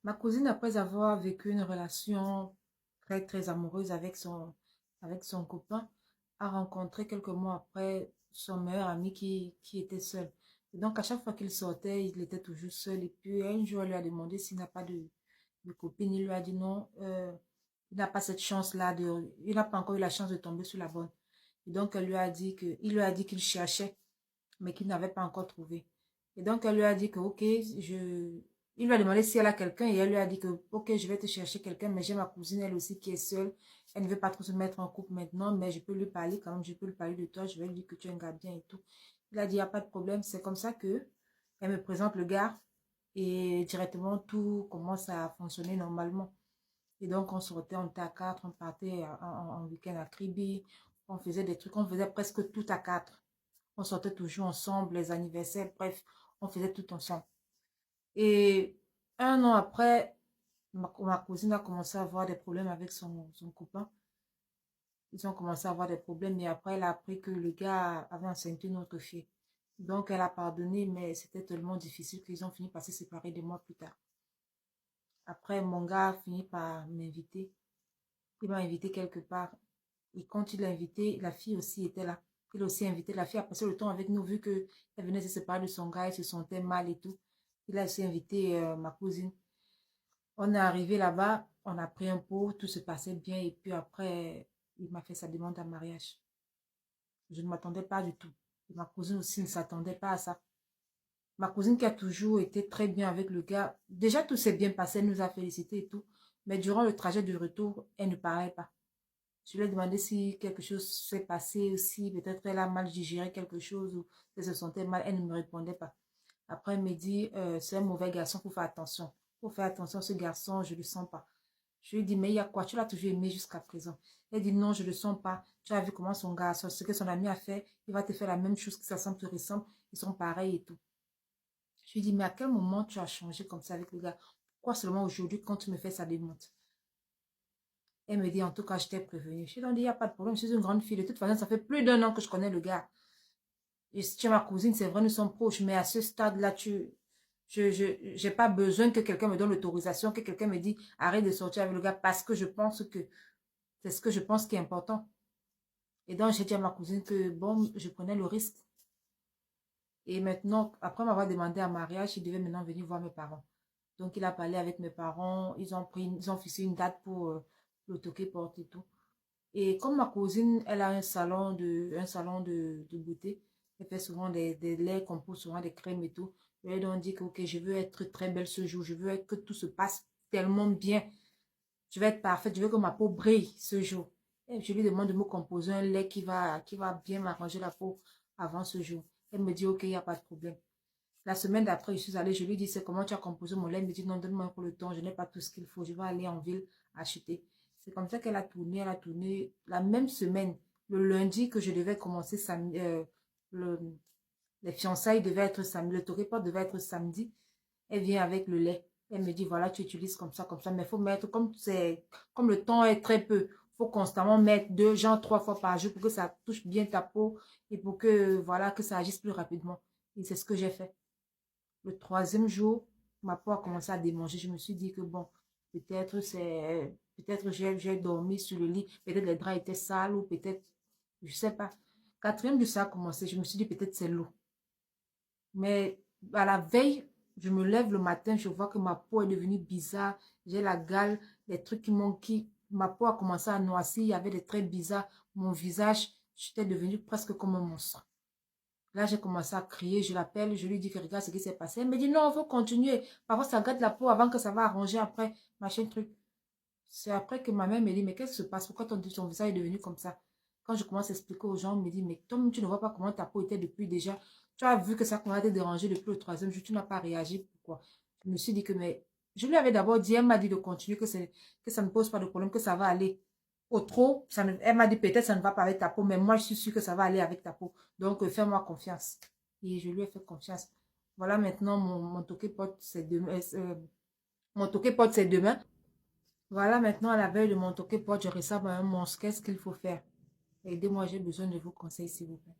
Ma cousine, après avoir vécu une relation très amoureuse avec son copain, a rencontré quelques mois après son meilleur ami qui était seul. Et donc, à chaque fois qu'il sortait, il était toujours seul. Et puis, un jour, elle lui a demandé s'il n'a pas de copine. Il lui a dit non, il n'a pas cette chance-là il n'a pas encore eu la chance de tomber sur la bonne. Et donc, il lui a dit qu'il cherchait, mais qu'il n'avait pas encore trouvé. Et donc, elle lui a dit que, ok, il lui a demandé si elle a quelqu'un et elle lui a dit que, ok, je vais te chercher quelqu'un, mais j'ai ma cousine, elle aussi, qui est seule. Elle ne veut pas trop se mettre en couple maintenant, mais je peux lui parler quand même, je peux lui parler de toi, je vais lui dire que tu es un gars bien et tout. Il a dit, il n'y a pas de problème, c'est comme ça que elle me présente le gars et directement tout commence à fonctionner normalement. Et donc, on sortait, on était à quatre, on partait en week-end à Kribi, on faisait des trucs, on faisait presque tout à quatre. On sortait toujours ensemble, les anniversaires, bref, on faisait tout ensemble. Et un an après, ma cousine a commencé à avoir des problèmes avec son copain. Ils ont commencé à avoir des problèmes et après, elle a appris que le gars avait enceinté une autre fille. Donc, elle a pardonné, mais c'était tellement difficile qu'ils ont fini par se séparer des mois plus tard. Après, mon gars a fini par m'inviter. Il m'a invité quelque part. Et quand il l'a invité, la fille aussi était là. Il a aussi invité la fille à passer le temps avec nous, vu qu'elle venait de se séparer de son gars, elle se sentait mal et tout. Il a aussi invité ma cousine. On est arrivé là-bas, on a pris un pot, tout se passait bien. Et puis après, il m'a fait sa demande en mariage. Je ne m'attendais pas du tout. Et ma cousine aussi ne s'attendait pas à ça. Ma cousine qui a toujours été très bien avec le gars, déjà tout s'est bien passé, elle nous a félicité et tout. Mais durant le trajet de retour, elle ne parlait pas. Je lui ai demandé si quelque chose s'est passé, si peut-être elle a mal digéré quelque chose ou elle se sentait mal. Elle ne me répondait pas. Après, elle me dit, c'est un mauvais garçon, il faut faire attention. Il faut faire attention, ce garçon, je ne le sens pas. Je lui ai dit, mais il y a quoi? Tu l'as toujours aimé jusqu'à présent. Elle dit, non, je ne le sens pas. Tu as vu comment son garçon, ce que son ami a fait, il va te faire la même chose que ça semble te ressemble. Ils sont pareils et tout. Je lui ai dit, mais à quel moment tu as changé comme ça avec le gars? Pourquoi seulement aujourd'hui quand tu me fais sa demande? Elle me dit, en tout cas, je t'ai prévenu. Je lui ai dit, il n'y a pas de problème, je suis une grande fille. De toute façon, ça fait plus d'un an que je connais le gars. Et si tu es ma cousine, c'est vrai, nous sommes proches, mais à ce stade-là, j'ai pas besoin que quelqu'un me donne l'autorisation, que quelqu'un me dise, arrête de sortir avec le gars parce que je pense que c'est ce que je pense qui est important. Et donc, j'ai dit à ma cousine que, bon, je prenais le risque. Et maintenant, après m'avoir demandé un mariage, il devait maintenant venir voir mes parents. Donc, il a parlé avec mes parents, ils ont fixé une date pour le toquer porte et tout. Et comme ma cousine, elle a un salon de beauté, elle fait souvent des laits, compose souvent des crèmes et tout. Je lui ai donc dit que ok, je veux être très belle ce jour, je veux que tout se passe tellement bien. Je vais être parfaite, je veux que ma peau brille ce jour. Et je lui demande de me composer un lait qui va bien m'arranger la peau avant ce jour. Elle me dit ok, il n'y a pas de problème. La semaine d'après, je suis allée, je lui dis, c'est comment tu as composé mon lait? Elle me dit, non, donne-moi pour le temps, je n'ai pas tout ce qu'il faut, je vais aller en ville acheter. C'est comme ça qu'elle a tourné, elle a tourné la même semaine, le lundi que je devais commencer samedi, le, les fiançailles devaient être samedi, le toriport devait être samedi. Elle vient avec le lait. Elle me dit, voilà, tu utilises comme ça, mais il faut mettre, comme le temps est très peu, il faut constamment mettre deux, genre trois fois par jour pour que ça touche bien ta peau et pour que, voilà, que ça agisse plus rapidement. Et c'est ce que j'ai fait. Le troisième jour, ma peau a commencé à démanger. Je me suis dit que bon, peut-être j'ai dormi sur le lit, peut-être les draps étaient sales ou peut-être, je sais pas. Quatrième jour, ça a commencé. Je me suis dit peut-être c'est l'eau. Mais à la veille, je me lève le matin, je vois que ma peau est devenue bizarre. J'ai la gale, les trucs ma peau a commencé à noircir, il y avait des traits bizarres. Mon visage, j'étais devenue presque comme un monstre. Là, j'ai commencé à crier, je l'appelle, je lui dis que regarde ce qui s'est passé. Elle me dit non, il faut continuer. Parfois, ça gâte la peau avant que ça va arranger après, machin truc. C'est après que ma mère me dit, mais qu'est-ce qui se passe? Pourquoi ton visage est devenu comme ça? Quand je commence à expliquer aux gens, on me dit, mais toi, tu ne vois pas comment ta peau était depuis déjà. Tu as vu que ça commençait à te déranger depuis le troisième jour, tu n'as pas réagi. Pourquoi? Je me suis dit que, mais je lui avais d'abord dit, elle m'a dit de continuer, que ça ne pose pas de problème, que ça va aller. Au trop, elle m'a dit peut-être ça ne va pas avec ta peau, mais moi je suis sûre que ça va aller avec ta peau. Donc fais-moi confiance. Et je lui ai fait confiance. Voilà maintenant mon toqué porte c'est demain. Mon toqué porte c'est demain. Voilà maintenant à la veille de mon toqué porte, je ressemble à un monstre. Qu'est-ce qu'il faut faire? Aidez-moi, j'ai besoin de vos conseils s'il vous plaît.